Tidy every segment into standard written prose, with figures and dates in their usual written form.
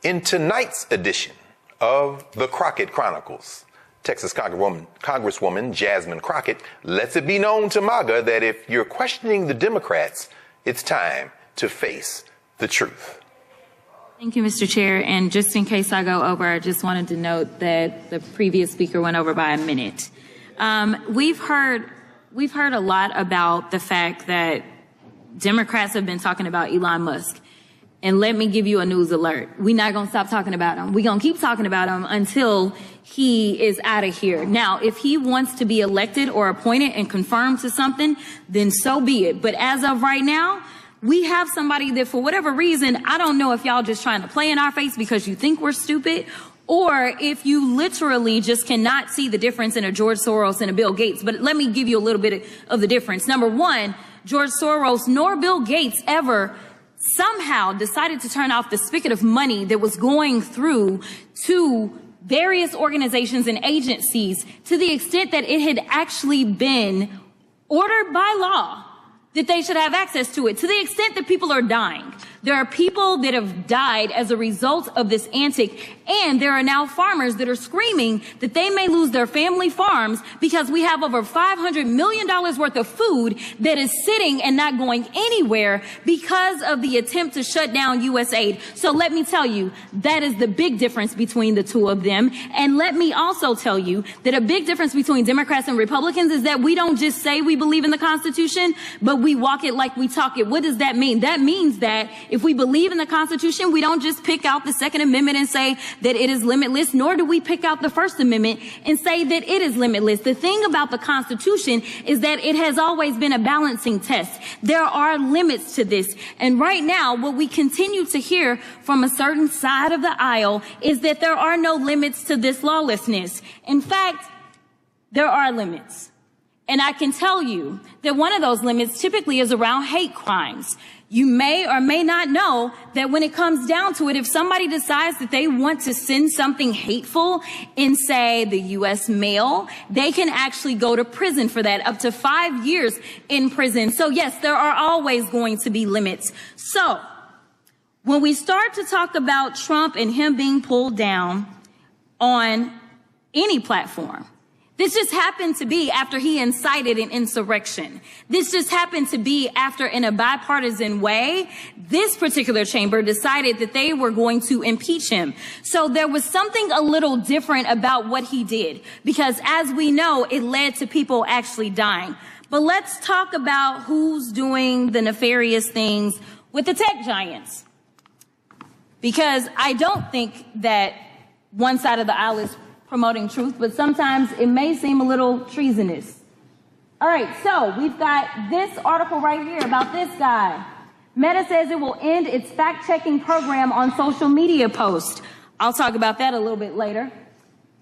In tonight's edition of the Crockett Chronicles, Texas Congresswoman Jasmine Crockett lets it be known to MAGA that if you're questioning the Democrats, it's time to face the truth. Thank you, Mr. Chair. And just in case I go over, I just wanted to note that the previous speaker went over by a minute. We've heard a lot about the fact that Democrats have been talking about Elon Musk. And let me give you a news alert. We're not going to stop talking about him. We're going to keep talking about him until he is out of here. Now, if he wants to be elected or appointed and confirmed to something, then so be it. But as of right now, we have somebody that for whatever reason, I don't know if y'all just trying to play in our face because you think we're stupid, or if you literally just cannot see the difference in a George Soros and a Bill Gates. But let me give you a little bit of the difference. Number one, George Soros nor Bill Gates ever somehow decided to turn off the spigot of money that was going through to various organizations and agencies to the extent that it had actually been ordered by law that they should have access to it, to the extent that people are dying. There are people that have died as a result of this antic, and there are now farmers that are screaming that they may lose their family farms because we have over $500 million worth of food that is sitting and not going anywhere because of the attempt to shut down U.S. aid. So let me tell you, that is the big difference between the two of them. And let me also tell you that a big difference between Democrats and Republicans is that we don't just say we believe in the Constitution, but we walk it like we talk it. What does that mean? That means that if we believe in the Constitution, we don't just pick out the Second Amendment and say that it is limitless, nor do we pick out the First Amendment and say that it is limitless. The thing about the Constitution is that it has always been a balancing test. There are limits to this. And right now, what we continue to hear from a certain side of the aisle is that there are no limits to this lawlessness. In fact, there are limits. And I can tell you that one of those limits typically is around hate crimes. You may or may not know that when it comes down to it, if somebody decides that they want to send something hateful in, say, the U.S. mail, they can actually go to prison for that, up to 5 years in prison. So yes, there are always going to be limits. So when we start to talk about Trump and him being pulled down on any platform, this just happened to be after he incited an insurrection. This just happened to be after, in a bipartisan way, this particular chamber decided that they were going to impeach him. So there was something a little different about what he did, because as we know, it led to people actually dying. But let's talk about who's doing the nefarious things with the tech giants. Because I don't think that one side of the aisle is promoting truth, but sometimes it may seem a little treasonous. All right, so we've got this article right here about this guy. Meta says it will end its fact-checking program on social media posts. I'll talk about that a little bit later.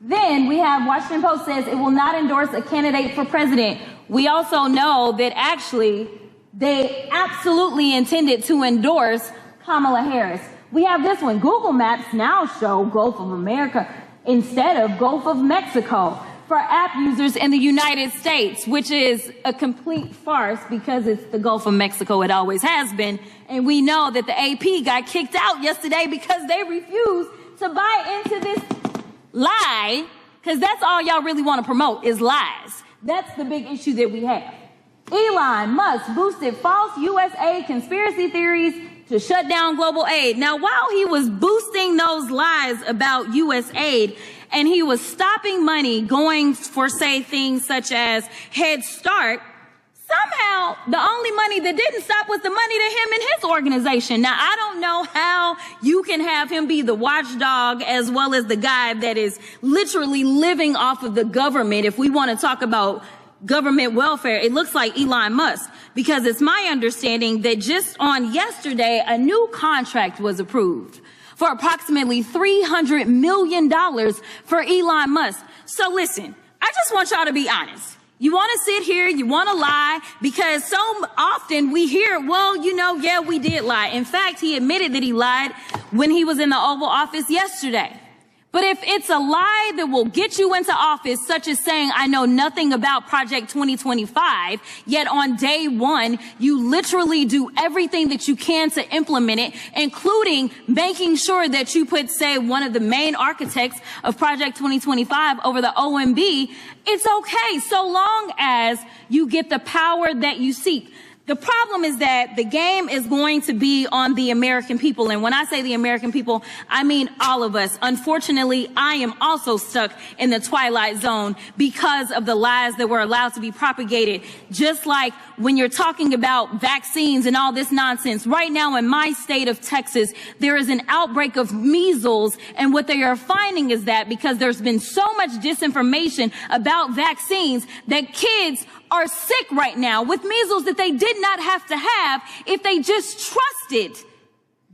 Then we have Washington Post says it will not endorse a candidate for president. We also know that actually they absolutely intended to endorse Kamala Harris. We have this one. Google Maps now show Gulf of America instead of Gulf of Mexico for app users in the United States, which is a complete farce because it's the Gulf of Mexico. It always has been. And we know that the AP got kicked out yesterday because they refused to buy into this lie, because that's all y'all really want to promote is lies. That's the big issue that we have. Elon Musk boosted false U.S. aid conspiracy theories to shut down global aid. Now, while he was boosting those lies about U.S. aid and he was stopping money going for, say, things such as Head Start, somehow the only money that didn't stop was the money to him and his organization. Now, I don't know how you can have him be the watchdog as well as the guy that is literally living off of the government. If we want to talk about government welfare, it looks like Elon Musk, because it's my understanding that just on yesterday, a new contract was approved for approximately $300 million for Elon Musk. So listen, I just want y'all to be honest. You want to sit here, you want to lie, because so often we hear, well, you know, yeah, we did lie. In fact, he admitted that he lied when he was in the Oval Office yesterday. But if it's a lie that will get you into office, such as saying, I know nothing about Project 2025, yet on day one, you literally do everything that you can to implement it, including making sure that you put, say, one of the main architects of Project 2025 over the OMB, it's okay, so long as you get the power that you seek. The problem is that the game is going to be on the American people. And when I say the American people, I mean all of us. Unfortunately, I am also stuck in the twilight zone because of the lies that were allowed to be propagated. Just like when you're talking about vaccines and all this nonsense. Right now in my state of Texas, there is an outbreak of measles. And what they are finding is that because there's been so much disinformation about vaccines that kids are sick right now with measles that they did not have to have if they just trusted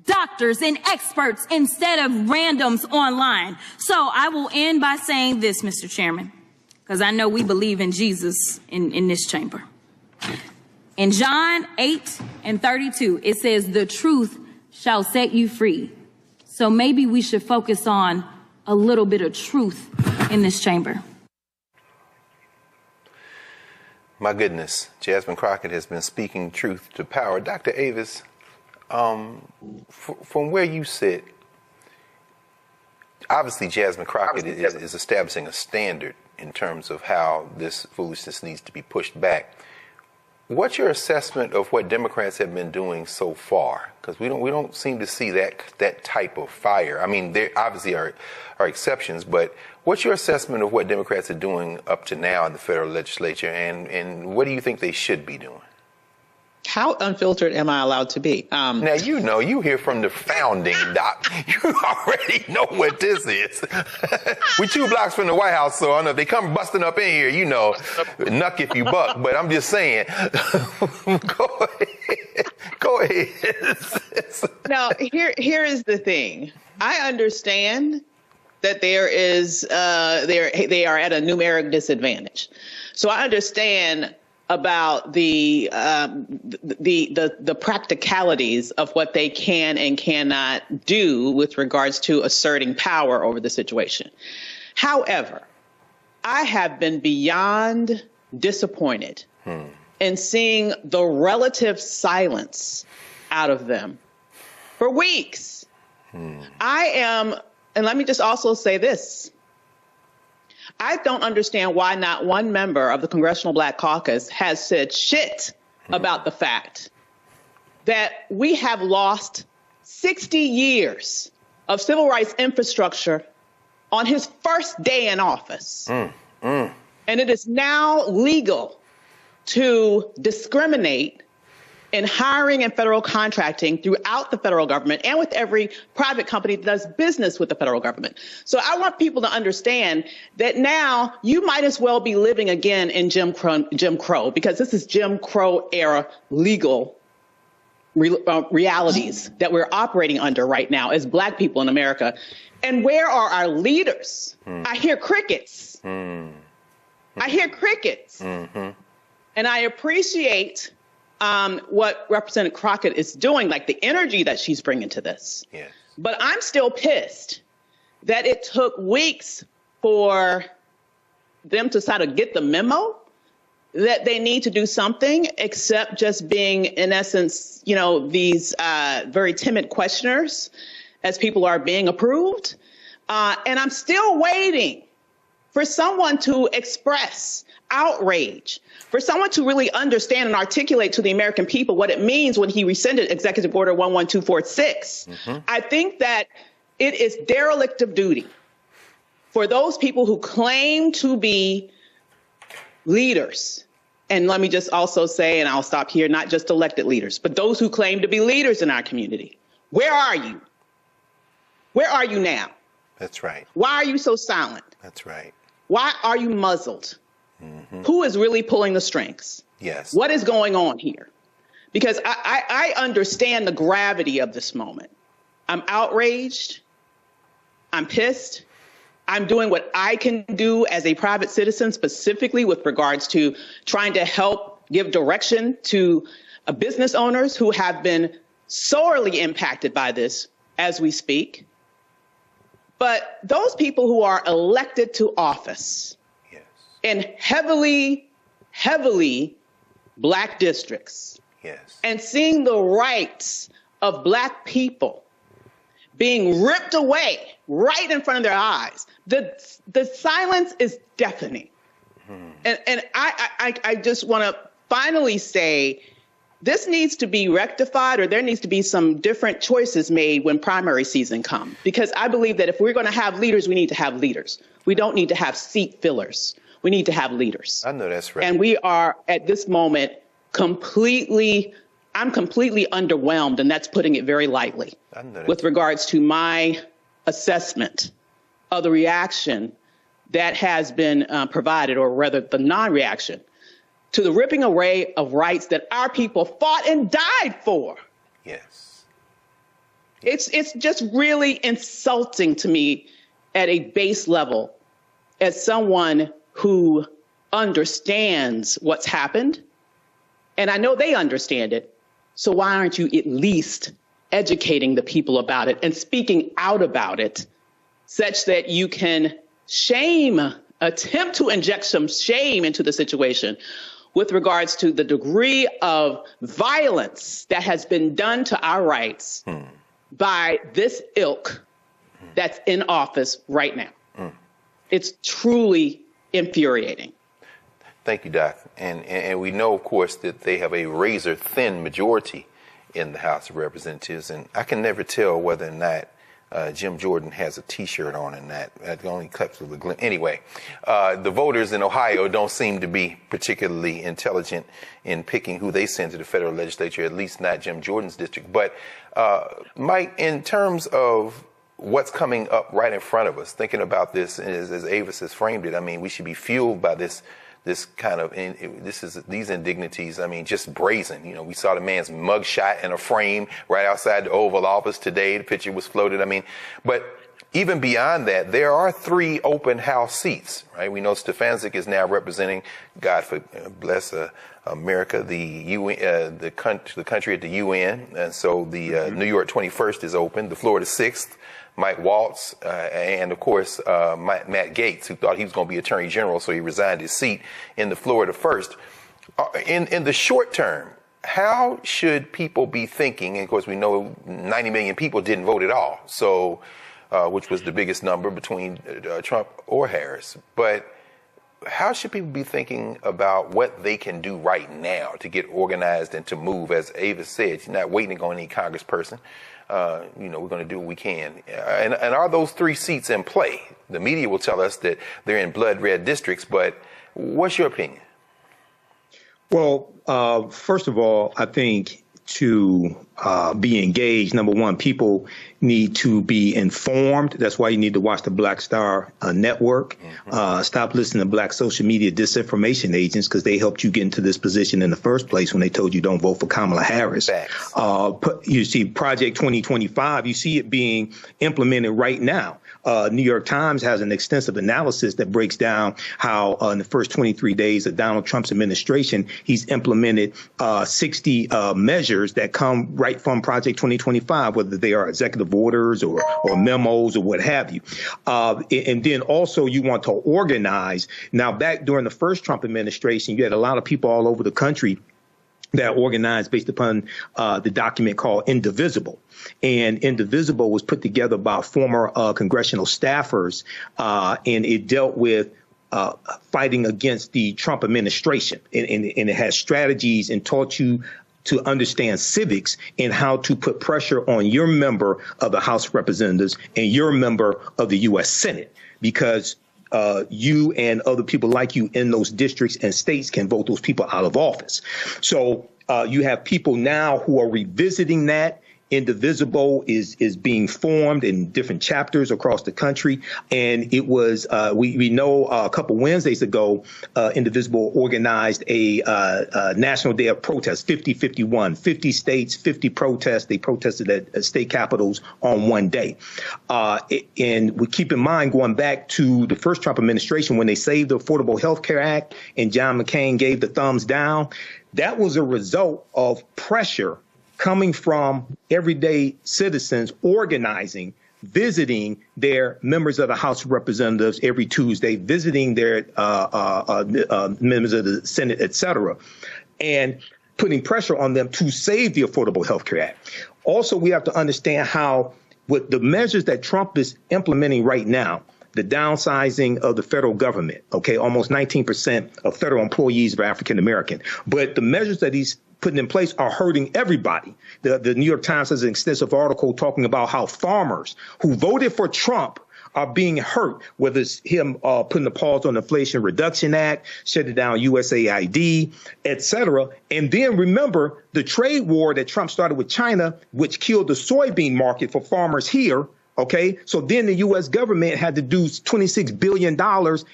doctors and experts instead of randoms online. So I will end by saying this, Mr. Chairman, because I know we believe in Jesus in this chamber. In John 8:32, it says, the truth shall set you free. So maybe we should focus on a little bit of truth in this chamber. My goodness, Jasmine Crockett has been speaking truth to power. Dr. Avis, from where you sit, obviously Jasmine Crockett is establishing a standard in terms of how this foolishness needs to be pushed back. What's your assessment of what Democrats have been doing so far? Because we don't seem to see that type of fire. I mean, there obviously are exceptions, but what's your assessment of what Democrats are doing up to now in the federal legislature, and what do you think they should be doing? How unfiltered am I allowed to be? Now, you hear from the founding, Doc. You already know what this is. We 2 blocks from the White House, so I know if they come busting up in here, knuck if you buck. But I'm just saying, go ahead. Now, here is the thing. I understand that they are at a numeric disadvantage. So I understand about the practicalities of what they can and cannot do with regards to asserting power over the situation. However, I have been beyond disappointed in seeing the relative silence out of them for weeks. And let me just also say this. I don't understand why not one member of the Congressional Black Caucus has said shit about the fact that we have lost 60 years of civil rights infrastructure on his first day in office. And it is now legal to discriminate in hiring and federal contracting throughout the federal government and with every private company that does business with the federal government. So I want people to understand that now you might as well be living again in Jim Crow, because this is Jim Crow era legal realities that we're operating under right now as Black people in America. And where are our leaders? I hear crickets. I hear crickets. And I appreciate what Representative Crockett is doing, like the energy that she's bringing to this. Yes. But I'm still pissed that it took weeks for them to sort of get the memo that they need to do something, except just being, in essence, these very timid questioners as people are being approved. And I'm still waiting for someone to express outrage, for someone to really understand and articulate to the American people what it means when he rescinded Executive Order 11246. I think that it is derelict of duty for those people who claim to be leaders. And let me just also say, and I'll stop here, not just elected leaders, but those who claim to be leaders in our community. Where are you? Where are you now? That's right. Why are you so silent? That's right. Why are you muzzled? Who is really pulling the strings? Yes. What is going on here? Because I understand the gravity of this moment. I'm outraged. I'm pissed. I'm doing what I can do as a private citizen, specifically with regards to trying to help give direction to business owners who have been sorely impacted by this as we speak. But those people who are elected to office in heavily Black districts, and seeing the rights of Black people being ripped away right in front of their eyes, the silence is deafening. And I just want to finally say, this needs to be rectified, or there needs to be some different choices made when primary season comes. Because I believe that if we're going to have leaders, we need to have leaders. We don't need to have seat fillers. We need to have leaders. I know that's right. And we are at this moment I'm completely underwhelmed, and that's putting it very lightly, with regards to my assessment of the reaction that has been provided, or rather the non-reaction, to the ripping away of rights that our people fought and died for. Yes. It's just really insulting to me at a base level, as someone who understands what's happened. And I know they understand it. So why aren't you at least educating the people about it and speaking out about it, such that you can attempt to inject some shame into the situation with regards to the degree of violence that has been done to our rights by this ilk that's in office right now. It's truly infuriating. Thank you, Doc. And we know, of course, that they have a razor-thin majority in the House of Representatives, and I can never tell whether or not Jim Jordan has a T-shirt on and that only cuts with a glimpse. Anyway, the voters in Ohio don't seem to be particularly intelligent in picking who they send to the federal legislature, at least not Jim Jordan's district. But, Mike, in terms of what's coming up right in front of us, thinking about this as Avis has framed it, I mean, we should be fueled by this kind of, these indignities, I mean, just brazen. You know, we saw the man's mugshot in a frame right outside the Oval Office today. The picture was floated. I mean, but even beyond that, there are 3 open House seats, right? We know Stefanczyk is now representing, God bless America, the UN, the country at the UN. And so the New York 21st is open, the Florida 6th. Mike Waltz, and of course, Matt Gaetz, who thought he was going to be Attorney General, so he resigned his seat in the Florida 1st. In the short term, how should people be thinking? And of course, we know 90 million people didn't vote at all, so which was the biggest number between Trump or Harris. But how should people be thinking about what they can do right now to get organized and to move? As Avis said, she's not waiting on any congressperson. We're going to do what we can. And are those 3 seats in play? The media will tell us that they're in blood red districts, but what's your opinion? Well, first of all, I think to be engaged, number one, people need to be informed. That's why you need to watch the Black Star Network. Stop listening to black social media disinformation agents, because they helped you get into this position in the first place when they told you don't vote for Kamala Harris. You see Project 2025, you see it being implemented right now. New York Times has an extensive analysis that breaks down how in the first 23 days of Donald Trump's administration, he's implemented 60 measures that come right from Project 2025, whether they are executive orders or memos or what have you. And then also you want to organize. Now, back during the first Trump administration, you had a lot of people all over the country that organized based upon the document called Indivisible. And Indivisible was put together by former congressional staffers, and it dealt with fighting against the Trump administration. And it has strategies and taught you to understand civics and how to put pressure on your member of the House of Representatives and your member of the U.S. Senate, because you and other people like you in those districts and states can vote those people out of office. So you have people now who are revisiting that. Indivisible is being formed in different chapters across the country. And it was, we know a couple Wednesdays ago, Indivisible organized a national day of protest, 50-51, 50 states, 50 protests. They protested at state capitals on one day. And we keep in mind, going back to the first Trump administration, when they saved the Affordable Health Care Act and John McCain gave the thumbs down, that was a result of pressure coming from everyday citizens organizing visiting their members of the House of Representatives every Tuesday, visiting their members of the Senate, et cetera, and putting pressure on them to save the Affordable Health Care Act. Also, we have to understand how with the measures that Trump is implementing right now, the downsizing of the federal government, okay, almost 19% of federal employees are African American. But the measures that he's putting in place are hurting everybody. The New York Times has an extensive article talking about how farmers who voted for Trump are being hurt, whether it's him putting a pause on the Inflation Reduction Act, shutting down USAID, et cetera. And then remember the trade war that Trump started with China, which killed the soybean market for farmers here. OK, so then the U.S. government had to do $26 billion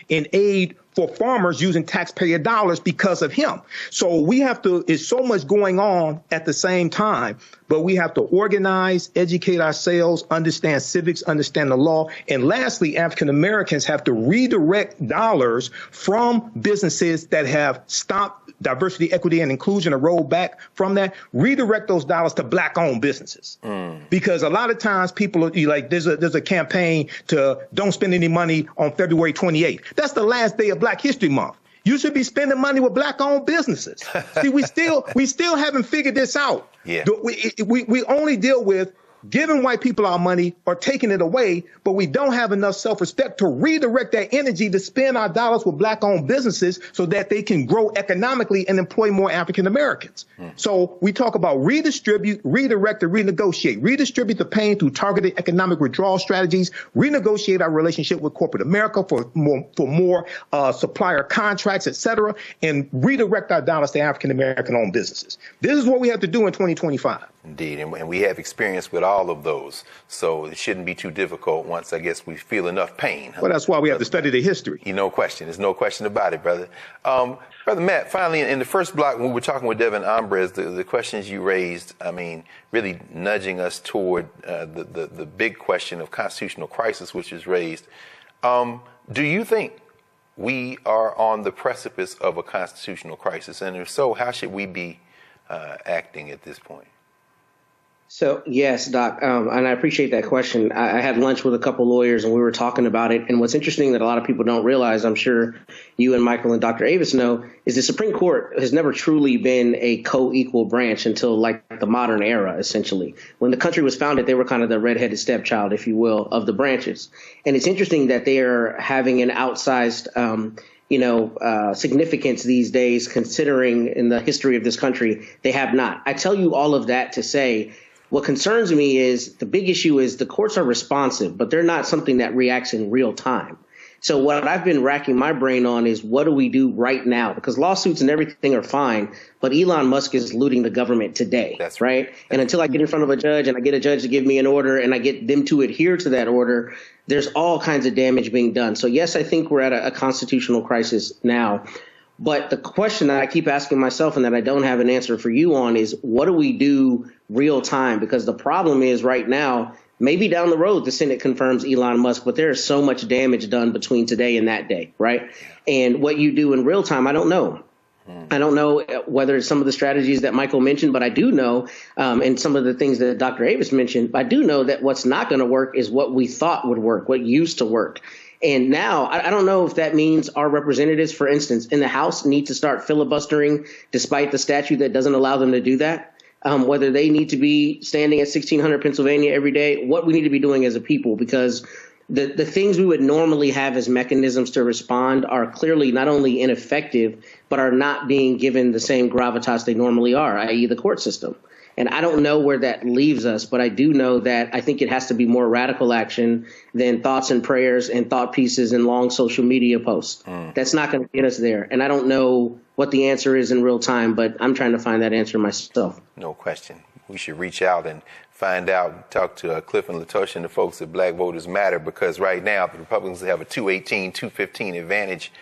in aid for farmers using taxpayer dollars because of him. So we have to, it's so much going on at the same time, but we have to organize, educate ourselves, understand civics, understand the law. And lastly, African Americans have to redirect dollars from businesses that have stopped diversity, equity, and inclusion, or rolled back from that, redirect those dollars to black-owned businesses. Because a lot of times people are like, there's a campaign to don't spend any money on February 28th. That's the last day of Black History Month. You should be spending money with black-owned businesses. See, we still haven't figured this out. Yeah. We only deal with giving white people our money or taking it away, but we don't have enough self-respect to redirect that energy to spend our dollars with black-owned businesses so that they can grow economically and employ more African Americans. So we talk about redistribute, redirect, and renegotiate. Redistribute the pain through targeted economic withdrawal strategies, renegotiate our relationship with corporate America for more supplier contracts, et cetera, and redirect our dollars to African American-owned businesses. This is what we have to do in 2025. Indeed, and we have experience with all of those, so it shouldn't be too difficult once, I guess, we feel enough pain. Well, that's why we have to study the history. No question. There's no question about it, brother. Brother Matt, finally, in the first block, when we were talking with Devin Ambres, the questions you raised, I mean, really nudging us toward the big question of constitutional crisis, which is raised. Do you think we are on the precipice of a constitutional crisis? And if so, how should we be acting at this point? So, yes, Doc, and I appreciate that question. I had lunch with a couple lawyers and we were talking about it. And what's interesting that a lot of people don't realize, I'm sure you and Michael and Dr. Avis know, is the Supreme Court has never truly been a co-equal branch until like the modern era, essentially. When the country was founded, they were kind of the redheaded stepchild, if you will, of the branches. And it's interesting that they are having an outsized significance these days, considering in the history of this country, they have not. I tell you all of that to say, what concerns me is the big issue is the courts are responsive, but they're not something that reacts in real time. So what I've been racking my brain on is what do we do right now? Because lawsuits and everything are fine, but Elon Musk is looting the government today. That's right. And until I get in front of a judge and I get a judge to give me an order and I get them to adhere to that order, there's all kinds of damage being done. So, yes, I think we're at a constitutional crisis now. But the question that I keep asking myself and that I don't have an answer for you on is what do we do real time? Because the problem is right now, maybe down the road, the Senate confirms Elon Musk, but there is so much damage done between today and that day. Right. And what you do in real time, I don't know. I don't know whether it's some of the strategies that Michael mentioned, but I do know and some of the things that Dr. Avis mentioned. I do know that what's not going to work is what we thought would work, what used to work. And now I don't know if that means our representatives, for instance, in the House need to start filibustering despite the statute that doesn't allow them to do that, whether they need to be standing at 1600 Pennsylvania every day, what we need to be doing as a people, because the things we would normally have as mechanisms to respond are clearly not only ineffective, but are not being given the same gravitas they normally are, i.e. the court system. And I don't know where that leaves us, but I do know that I think it has to be more radical action than thoughts and prayers and thought pieces and long social media posts. That's not going to get us there. And I don't know what the answer is in real time, but I'm trying to find that answer myself. No question. We should reach out and find out, talk to Cliff and Latosha and the folks at Black Voters Matter, because right now the Republicans have a 218, 215 advantage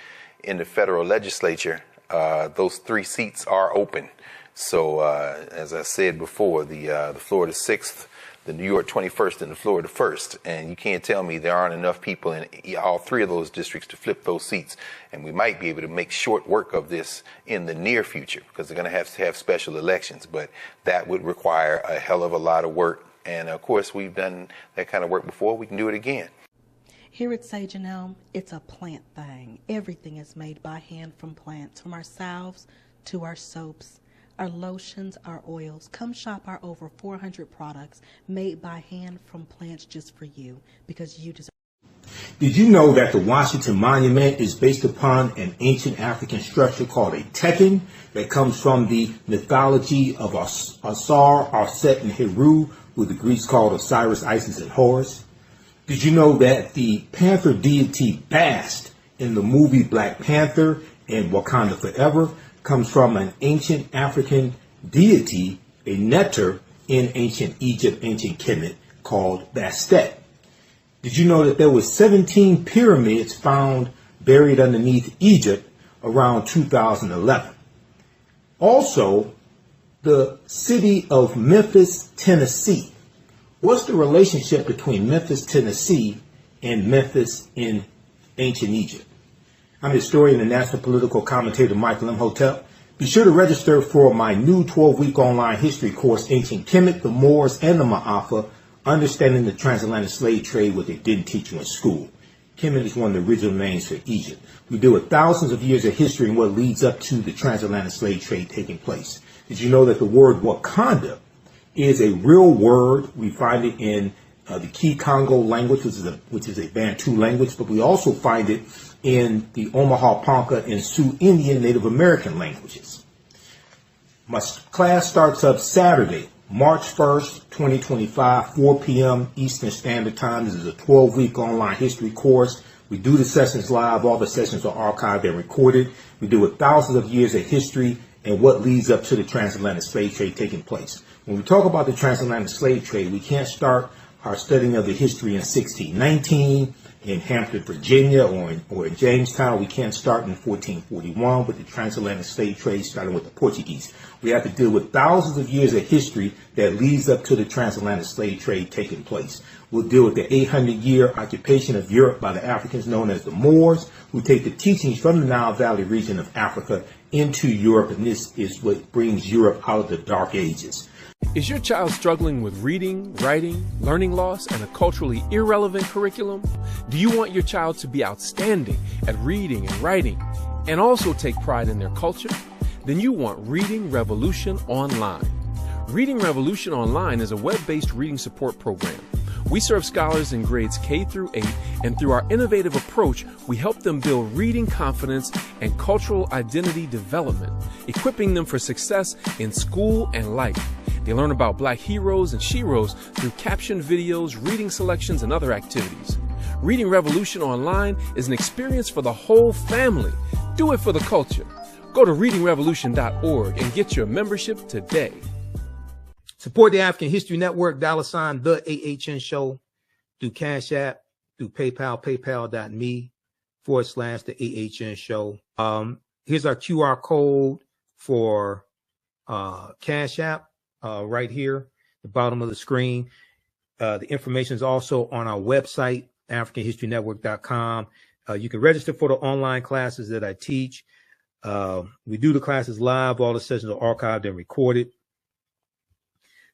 in the federal legislature. Those 3 seats are open. So, as I said before, the Florida 6th, the New York 21st, and the Florida 1st. And you can't tell me there aren't enough people in all 3 of those districts to flip those seats. And we might be able to make short work of this in the near future, because they're going to have special elections. But that would require a hell of a lot of work And of course, we've done that kind of work before. We can do it again. Here at Sage and Elm, it's a plant thing. Everything is made by hand from plants, from our salves to our soaps, our lotions, our oils. Come shop our over 400 products made by hand from plants just for you, because you deserve. Did you know that the Washington Monument is based upon an ancient African structure called a tekken that comes from the mythology of Asar, Arset, and Heru, who the Greeks called Osiris, Isis, and Horus? Did you know that the panther deity Bast in the movie Black Panther and Wakanda Forever comes from an ancient African deity, a neter in ancient Egypt, ancient Kemet, called Bastet? Did you know that there were 17 pyramids found buried underneath Egypt around 2011? Also, the city of Memphis, Tennessee. What's the relationship between Memphis, Tennessee and Memphis in ancient Egypt? I'm historian and national political commentator Michael Imhotep. Be sure to register for my new 12-week online history course, Ancient Kemet, the Moors, and the Ma'afa, Understanding the Transatlantic Slave Trade, what they didn't teach you in school. Kemet is one of the original names for Egypt. We deal with thousands of years of history and what leads up to the transatlantic slave trade taking place. Did you know that the word Wakanda is a real word? We find it in the Key Congo language, which is a Bantu language, but we also find it in the Omaha Ponca and Sioux Indian Native American languages. My class starts up Saturday, March 1st, 2025, 4 p.m. Eastern Standard Time. This is a 12-week online history course. We do the sessions live. All the sessions are archived and recorded. We do with thousands of years of history and what leads up to the transatlantic slave trade taking place. When we talk about the transatlantic slave trade, we can't start our studying of the history in 1619 in Hampton, Virginia, or in Jamestown. We can't start in 1441 with the transatlantic slave trade starting with the Portuguese. We have to deal with thousands of years of history that leads up to the transatlantic slave trade taking place. We'll deal with the 800-year occupation of Europe by the Africans known as the Moors, who take the teachings from the Nile Valley region of Africa into Europe, and this is what brings Europe out of the Dark Ages. Is your child struggling with reading, writing, learning loss, and a culturally irrelevant curriculum? Do you want your child to be outstanding at reading and writing and also take pride in their culture? Then you want Reading Revolution Online. Reading Revolution Online is a web-based reading support program. We serve scholars in grades K through 8, and through our innovative approach, we help them build reading confidence and cultural identity development, equipping them for success in school and life. They learn about Black heroes and sheroes through captioned videos, reading selections, and other activities. Reading Revolution Online is an experience for the whole family. Do it for the culture. Go to readingrevolution.org and get your membership today. Support the African History Network, $ the AHN Show, through Cash App, through PayPal, paypal.me/the AHN Show. Here's our QR code for Cash App right here, the bottom of the screen. The information is also on our website, AfricanHistoryNetwork.com. You can register for the online classes that I teach. We do the classes live. All the sessions are archived and recorded.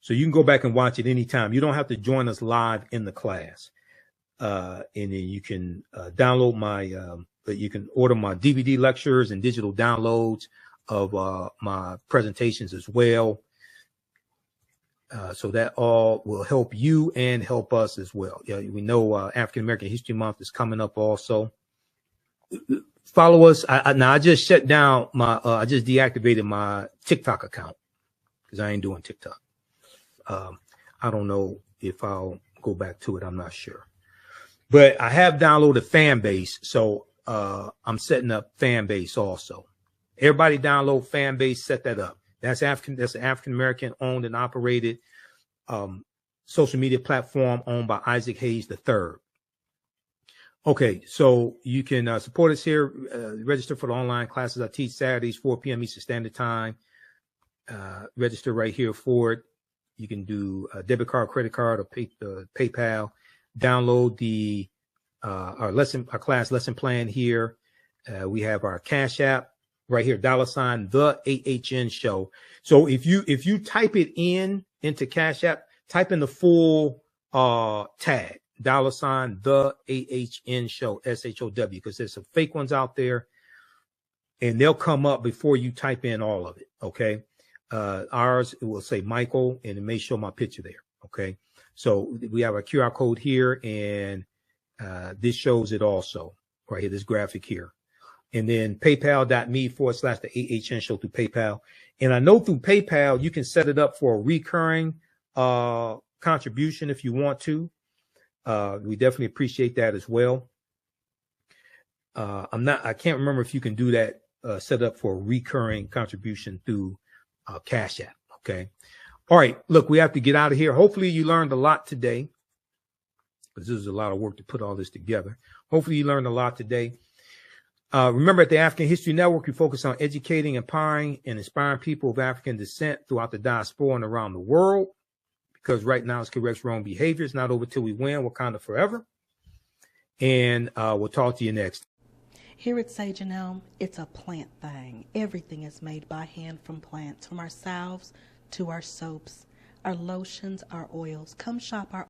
So you can go back and watch it anytime. You don't have to join us live in the class. And then you can download you can order my DVD lectures and digital downloads of my presentations as well. So that all will help you and help us as well. Yeah, we know African American History Month is coming up also. Follow us. I just shut down I just deactivated my TikTok account because I ain't doing TikTok. I don't know if I'll go back to it. I'm not sure. But I have downloaded Fanbase, so I'm setting up Fanbase also. Everybody download Fanbase, set that up. That's an African American owned and operated social media platform owned by Isaac Hayes III. Okay, so you can support us here. Register for the online classes I teach Saturdays, 4 p.m. Eastern Standard Time. Register right here for it. You can do a debit card, credit card, or PayPal. Download our class lesson plan here. We have our Cash App right here, $ the AHN Show. So if you type it into Cash App, type in the full tag, $, the AHN show, SHOW, because there's some fake ones out there, and they'll come up before you type in all of it. Okay. Ours, it will say Michael, and it may show my picture there. Okay. So we have a QR code here, and this shows it also right here, this graphic here. And then paypal.me/the AHN show through PayPal. And I know through PayPal, you can set it up for a recurring contribution if you want to. We definitely appreciate that as well. I can't remember if you can do that, set up for a recurring contribution through Cash App. Okay. All right. Look, we have to get out of here. Hopefully you learned a lot today, because this is a lot of work to put all this together. Hopefully you learned a lot today. Remember, at the African History Network, we focus on educating, empowering, and inspiring people of African descent throughout the diaspora and around the world, because right now it's corrects wrong behavior. It's not over till we win. Wakanda forever. And we'll talk to you next. Here at Sage and Elm, it's a plant thing. Everything is made by hand from plants, from our salves to our soaps, our lotions, our oils. Come shop our